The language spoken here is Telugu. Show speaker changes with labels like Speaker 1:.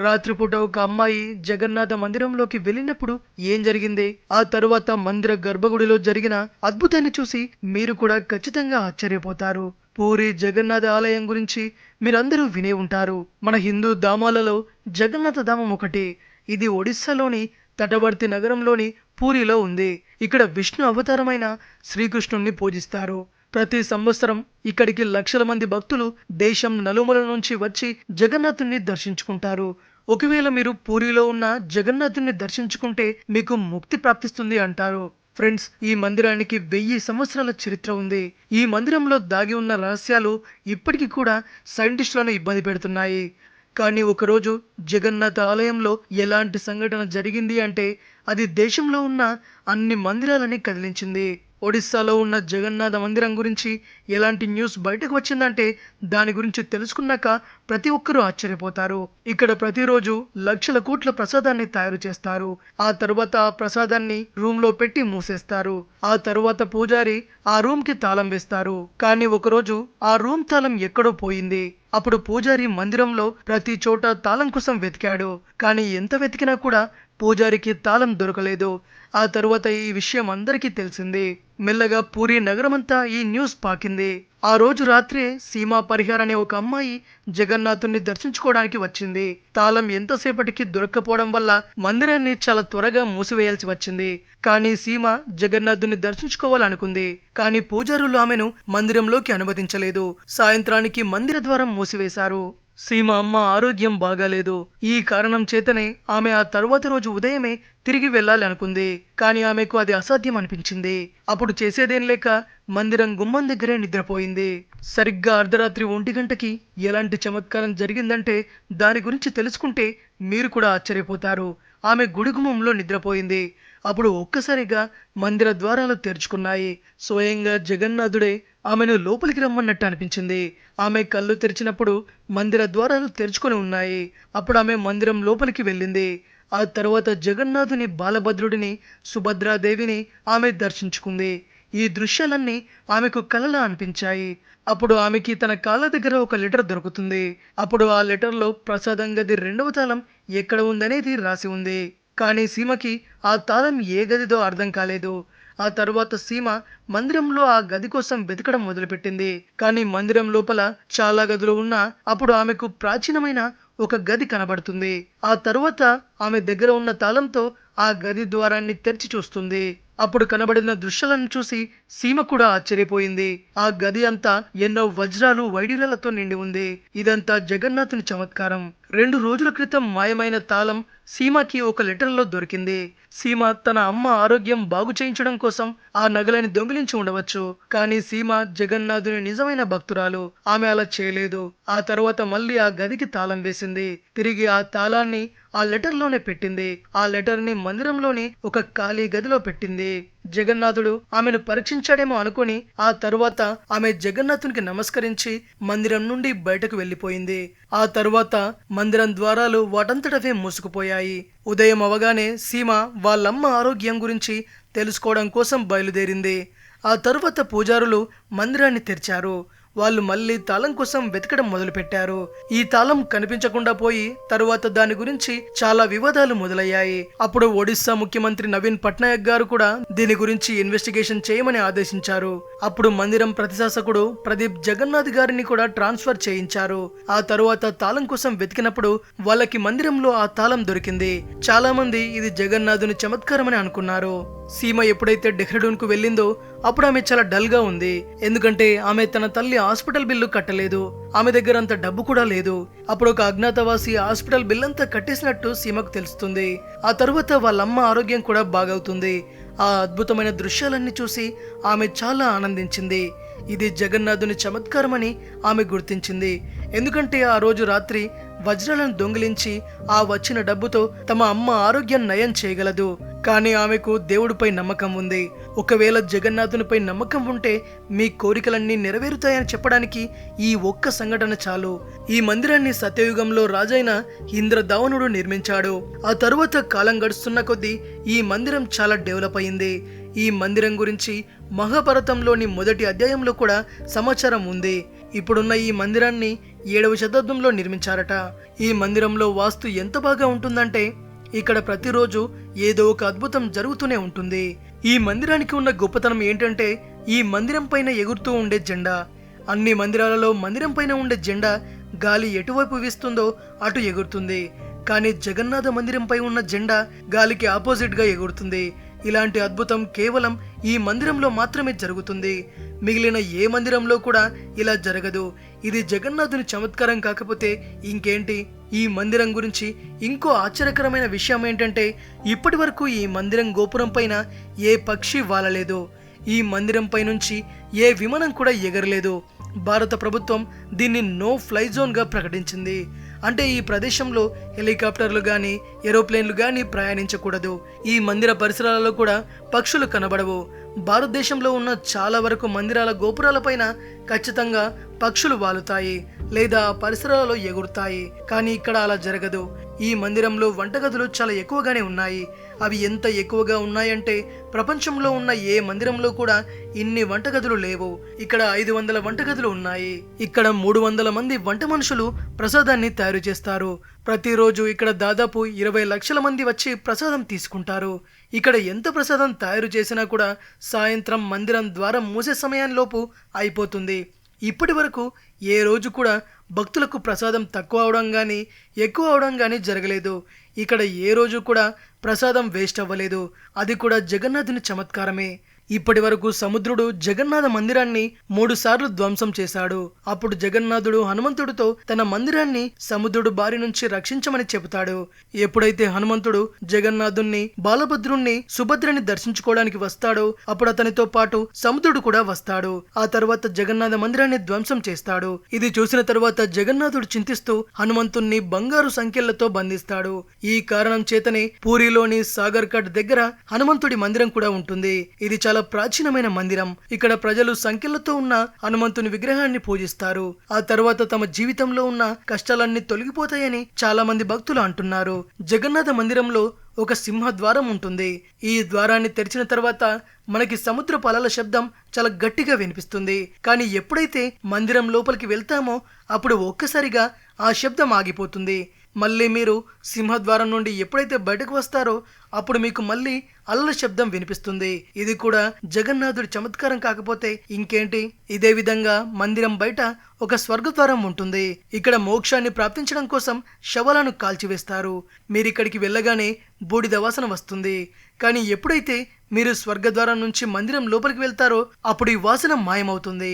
Speaker 1: రాత్రిపూట ఒక అమ్మాయి జగన్నాథ మందిరంలోకి వెళ్ళినప్పుడు ఏం జరిగింది, ఆ తరువాత మందిర గర్భగుడిలో జరిగిన అద్భుతాన్ని చూసి మీరు కూడా ఖచ్చితంగా ఆశ్చర్యపోతారు. పూరి జగన్నాథ ఆలయం గురించి మీరందరూ వినే ఉంటారు. మన హిందూ ధామాలలో జగన్నాథ ధామం ఒకటి. ఇది ఒడిస్సాలోని తటవర్తి నగరంలోని పూరిలో ఉంది. ఇక్కడ విష్ణు అవతారమైన శ్రీకృష్ణుణ్ణి పూజిస్తారు. ప్రతి సంవత్సరం ఇక్కడికి లక్షల మంది భక్తులు దేశం నలుమూల నుంచి వచ్చి జగన్నాథుని దర్శించుకుంటారు. ఒకవేళ మీరు పూరిలో ఉన్న జగన్నాథుని దర్శించుకుంటే మీకు ముక్తి ప్రాప్తిస్తుంది అంటారు. ఫ్రెండ్స్, ఈ మందిరానికి 1000 సంవత్సరాల చరిత్ర ఉంది. ఈ మందిరంలో దాగి ఉన్న రహస్యాలు ఇప్పటికీ కూడా సైంటిస్టులను ఇబ్బంది పెడుతున్నాయి. కానీ ఒకరోజు జగన్నాథ ఆలయంలో ఎలాంటి సంఘటన జరిగింది అంటే అది దేశంలో ఉన్న అన్ని మందిరాలని కదిలించింది. ఒడిస్సాలో ఉన్న జగన్నాథ మందిరం గురించి ఎలాంటి న్యూస్ బయటకు వచ్చిందంటే దాని గురించి తెలుసుకున్నాక ప్రతి ఒక్కరూ ఆశ్చర్యపోతారు. ఇక్కడ ప్రతిరోజు లక్షల కోట్ల ప్రసాదాన్ని తయారు చేస్తారు. ఆ తరువాత ఆ ప్రసాదాన్ని రూమ్ లో పెట్టి మూసేస్తారు. ఆ తరువాత పూజారి ఆ రూమ్ కి తాళం వేస్తారు. కానీ ఒకరోజు ఆ రూమ్ తాళం ఎక్కడో పోయింది. అప్పుడు పూజారి మందిరంలో ప్రతి చోట తాళం కోసం వెతికాడు. కానీ ఎంత వెతికినా కూడా పూజారికి తాళం దొరకలేదు. ఆ తరువాత ఈ విషయం అందరికీ తెలిసింది. మెల్లగా పూరి నగరమంతా ఈ న్యూస్ పాకింది. ఆ రోజు రాత్రే సీమా పరిహార్ అనే ఒక అమ్మాయి జగన్నాథుని దర్శించుకోవడానికి వచ్చింది. తాళం ఎంతసేపటికి దొరక్కపోవడం వల్ల మందిరాన్ని చాలా త్వరగా మూసివేయాల్సి వచ్చింది. కానీ సీమ జగన్నాథుని దర్శించుకోవాలనుకుంది. కానీ పూజారులు ఆమెను మందిరంలోకి అనుమతించలేదు. సాయంత్రానికి మందిర ద్వారం మూసివేశారు. సీమ అమ్మ ఆరోగ్యం బాగాలేదు. ఈ కారణం చేతనే ఆమె ఆ తరువాత రోజు ఉదయమే తిరిగి వెళ్ళాలి అనుకుంది. కానీ ఆమెకు అది అసాధ్యం అనిపించింది. అప్పుడు చేసేదేం లేక మందిరం గుమ్మం దగ్గరే నిద్రపోయింది. సరిగ్గా అర్ధరాత్రి 1 గంటకి ఎలాంటి చమత్కారం జరిగిందంటే దాని గురించి తెలుసుకుంటే మీరు కూడా ఆశ్చర్యపోతారు. ఆమె గుడి గుమ్మంలో నిద్రపోయింది. అప్పుడు ఒక్కసారిగా మందిర ద్వారాలు తెరుచుకున్నాయి. స్వయంగా జగన్నాథుడే ఆమెను లోపలికి రమ్మన్నట్టు అనిపించింది. ఆమె కళ్ళు తెరిచినప్పుడు మందిర ద్వారాలు తెరుచుకొని ఉన్నాయి. అప్పుడు ఆమె మందిరం లోపలికి వెళ్ళింది. ఆ తర్వాత జగన్నాథుని, బాలభద్రుడిని, సుభద్రాదేవిని ఆమె దర్శించుకుంది. ఈ దృశ్యాలన్నీ ఆమెకు కలలా అనిపించాయి. అప్పుడు ఆమెకి తన కాళ్ళ దగ్గర ఒక లెటర్ దొరుకుతుంది. అప్పుడు ఆ లెటర్లో ప్రసాదం గది 2వ తాళం ఎక్కడ ఉందనేది రాసి ఉంది. కానీ సీమకి ఆ తాళం ఏ గదిదో అర్థం కాలేదు. ఆ తరువాత సీమ మందిరంలో ఆ గది కోసం వెతకడం మొదలుపెట్టింది. కానీ మందిరం లోపల చాలా గదులు ఉన్నా అప్పుడు ఆమెకు ప్రాచీనమైన ఒక గది కనబడుతుంది. ఆ తరువాత ఆమె దగ్గర ఉన్న తాళంతో ఆ గది ద్వారాన్ని తెరిచి చూస్తుంది. అప్పుడు కనబడిన దృశ్యాలను చూసి సీమ కూడా ఆశ్చర్యపోయింది. ఆ గది అంతా ఎన్నో వజ్రాలు, వైడూర్యాలతో నిండి ఉంది. ఇదంతా జగన్నాథుని చమత్కారం. 2 రోజుల క్రితం మాయమైన తాళం సీమకి ఒక లెటర్లో దొరికింది. సీమ తన అమ్మ ఆరోగ్యం బాగు చేయించడం కోసం ఆ నగలని దొంగిలించి ఉండవచ్చు. కానీ సీమ జగన్నాథుని నిజమైన భక్తురాలు. ఆమె అలా చేయలేదు. ఆ తర్వాత మళ్ళీ ఆ గదికి తాళం వేసింది. తిరిగి ఆ తాళాన్ని ఆ లెటర్లోనే పెట్టింది. ఆ లెటర్ని మందిరంలోని ఒక ఖాళీ గదిలో పెట్టింది. జగన్నాథుడు ఆమెను పరీక్షించాడేమో అనుకుని ఆ తరువాత ఆమె జగన్నాథునికి నమస్కరించి మందిరం నుండి బయటకు వెళ్ళిపోయింది. ఆ తరువాత మందిరం ద్వారాలు వాటంతటవే మూసుకుపోయాయి. ఉదయం అవగానే సీమ వాళ్ళమ్మ ఆరోగ్యం గురించి తెలుసుకోవడం కోసం బయలుదేరింది. ఆ తరువాత పూజారులు మందిరాన్ని తెరిచారు. వాళ్ళు మళ్ళీ తాళం కోసం వెతకడం మొదలుపెట్టారు. ఈ తాళం కనిపించకుండా పోయి తరువాత దాని గురించి చాలా వివాదాలు మొదలయ్యాయి. అప్పుడు ఒడిస్సా ముఖ్యమంత్రి నవీన్ పట్నాయక్ గారు కూడా దీని గురించి ఇన్వెస్టిగేషన్ చేయమని ఆదేశించారు. అప్పుడు మందిరం ప్రతిశాసకుడు ప్రదీప్ జగన్నాథ్ గారిని కూడా ట్రాన్స్ఫర్ చేయించారు. ఆ తరువాత తాళం కోసం వెతికినప్పుడు వాళ్ళకి మందిరంలో ఆ తాళం దొరికింది. చాలా మంది ఇది జగన్నాథుని చమత్కారమని అనుకున్నారు. సీమ ఎప్పుడైతే డెహ్రాడూన్ కు వెళ్ళిందో అప్పుడు ఆమె చాలా డల్ గా ఉంది. ఎందుకంటే ఆమె తన తల్లి హాస్పిటల్ బిల్లు కట్టలేదు. ఆమె దగ్గర అంత డబ్బు కూడా లేదు. అప్పుడు ఒక అజ్ఞాతవాసి హాస్పిటల్ బిల్ అంతా కట్టేసినట్టు సీమకు తెలుస్తుంది. ఆ తరువాత వాళ్ళమ్మ ఆరోగ్యం కూడా బాగవుతుంది. ఆ అద్భుతమైన దృశ్యాలన్నీ చూసి ఆమె చాలా ఆనందించింది. ఇది జగన్నాథుని చమత్కారమని ఆమె గుర్తించింది. ఎందుకంటే ఆ రోజు రాత్రి వజ్రాలను దొంగిలించి ఆ వచ్చిన డబ్బుతో తమ అమ్మ ఆరోగ్యం నయం చేయగలదు. కానీ ఆమెకు దేవుడిపై నమ్మకం ఉంది. ఒకవేళ జగన్నాథునిపై నమ్మకం ఉంటే మీ కోరికలన్నీ నెరవేరుతాయని చెప్పడానికి ఈ ఒక్క సంఘటన చాలు. ఈ మందిరాన్ని సత్యయుగంలో రాజైన ఇంద్రదావనుడు నిర్మించాడు. ఆ తరువాత కాలం గడుస్తున్న కొద్దీ ఈ మందిరం చాలా డెవలప్ అయింది. ఈ మందిరం గురించి మహాభారతంలోని మొదటి అధ్యాయంలో కూడా సమాచారం ఉంది. ఇప్పుడున్న ఈ మందిరాన్ని 7వ శతాబ్దంలో నిర్మించారట. ఈ మందిరంలో వాస్తు ఎంత బాగా ఉంటుందంటే ఇక్కడ ప్రతిరోజు ఏదో ఒక అద్భుతం జరుగుతూనే ఉంటుంది. ఈ మందిరానికి ఉన్న గొప్పతనం ఏంటంటే ఈ మందిరం పైన ఎగురుతూ ఉండే జెండా. అన్ని మందిరాలలో మందిరం పైన ఉండే జెండా గాలి ఎటువైపు వీస్తుందో అటు ఎగురుతుంది. కానీ జగన్నాథ మందిరంపై ఉన్న జెండా గాలికి ఆపోజిట్ గా ఎగురుతుంది. ఇలాంటి అద్భుతం కేవలం ఈ మందిరంలో మాత్రమే జరుగుతుంది. మిగిలిన ఏ మందిరంలో కూడా ఇలా జరగదు. ఇది జగన్నాథుని చమత్కారం కాకపోతే ఇంకేంటి? ఈ మందిరం గురించి ఇంకో ఆశ్చర్యకరమైన విషయం ఏంటంటే ఇప్పటి వరకు ఈ మందిరం గోపురం పైన ఏ పక్షి వాలలేదు. ఈ మందిరం పై నుంచి ఏ విమానం కూడా ఎగరలేదు. భారత ప్రభుత్వం దీన్ని నో ఫ్లై జోన్ గా ప్రకటించింది. అంటే ఈ ప్రదేశంలో హెలికాప్టర్లు గాని ఏరోప్లేన్లు గాని ప్రయాణించకూడదు. ఈ మందిర పరిసరాలలో కూడా పక్షులు కనబడవు. భారతదేశంలో ఉన్న చాలా వరకు మందిరాల గోపురాలపైన ఖచ్చితంగా పక్షులు వాలుతాయి లేదా పరిసరాలలో ఎగురుతాయి. కానీ ఇక్కడ అలా జరగదు. ఈ మందిరంలో వంటగదులు చాలా ఎక్కువగానే ఉన్నాయి. అవి ఎంత ఎక్కువగా ఉన్నాయంటే ప్రపంచంలో ఉన్న ఏ మందిరంలో కూడా ఇన్ని వంటగదులు లేవు. ఇక్కడ 500 వంటగదులు ఉన్నాయి. ఇక్కడ 300 మంది వంట మనుషులు ప్రసాదాన్ని తయారు చేస్తారు. ప్రతిరోజు ఇక్కడ దాదాపు 20 లక్షల మంది వచ్చి ప్రసాదం తీసుకుంటారు. ఇక్కడ ఎంత ప్రసాదం తయారు చేసినా కూడా సాయంత్రం మందిరం ద్వారం మూసే సమయంలోపు అయిపోతుంది. ఇప్పటి వరకు ఏ రోజు కూడా భక్తులకు ప్రసాదం తక్కువ అవడం కానీ ఎక్కువ అవడం కానీ జరగలేదు. ఇక్కడ ఏ రోజు కూడా ప్రసాదం వేస్ట్ అవ్వలేదు. అది కూడా జగన్నాథుని చమత్కారమే. ఇప్పటి వరకు సముద్రుడు జగన్నాథ మందిరాన్ని 3 సార్లు ధ్వంసం చేశాడు. అప్పుడు జగన్నాథుడు హనుమంతుడితో తన మందిరాన్ని సముద్రుడు బారి నుంచి రక్షించమని చెబుతాడు. ఎప్పుడైతే హనుమంతుడు జగన్నాథుణ్ణి, బాలభద్రుణ్ణి, సుభద్రని దర్శించుకోవడానికి వస్తాడో అప్పుడు అతనితో పాటు సముద్రుడు కూడా వస్తాడు. ఆ తర్వాత జగన్నాథ మందిరాన్ని ధ్వంసం చేస్తాడు. ఇది చూసిన తర్వాత జగన్నాథుడు చింతిస్తూ హనుమంతుణ్ణి బంగారు సంఖ్యలతో బంధిస్తాడు. ఈ కారణం చేతనే పూరిలోని సాగర్ కట్ దగ్గర హనుమంతుడి మందిరం కూడా ఉంటుంది. ఇది చాలా ప్రాచీనమైన మందిరం. ఇక్కడ ప్రజలు సంఖ్యలతో ఉన్న హనుమంతుని విగ్రహాన్ని పూజిస్తారు. ఆ తర్వాత తమ జీవితంలో ఉన్న కష్టాలన్నీ తొలగిపోతాయని చాలా మంది భక్తులు అంటున్నారు. జగన్నాథ మందిరంలో ఒక సింహ ద్వారం ఉంటుంది. ఈ ద్వారాన్ని తెరిచిన తర్వాత మనకి సముద్రపు అలల శబ్దం చాలా గట్టిగా వినిపిస్తుంది. కానీ ఎప్పుడైతే మందిరం లోపలికి వెళ్తామో అప్పుడు ఒక్కసారిగా ఆ శబ్దం ఆగిపోతుంది. మళ్ళీ మీరు సింహద్వారం నుండి ఎప్పుడైతే బయటకు వస్తారో అప్పుడు మీకు మళ్ళీ అలల శబ్దం వినిపిస్తుంది. ఇది కూడా జగన్నాథుడి చమత్కారం కాకపోతే ఇంకేంటి? ఇదే విధంగా మందిరం బయట ఒక స్వర్గద్వారం ఉంటుంది. ఇక్కడ మోక్షాన్ని ప్రాప్తించడం కోసం శవాలను కాల్చివేస్తారు. మీరిక్కడికి వెళ్ళగానే బూడిద వాసన వస్తుంది. కానీ ఎప్పుడైతే మీరు స్వర్గద్వారం నుంచి మందిరం లోపలికి వెళ్తారో అప్పుడు ఈ వాసన మాయమవుతుంది.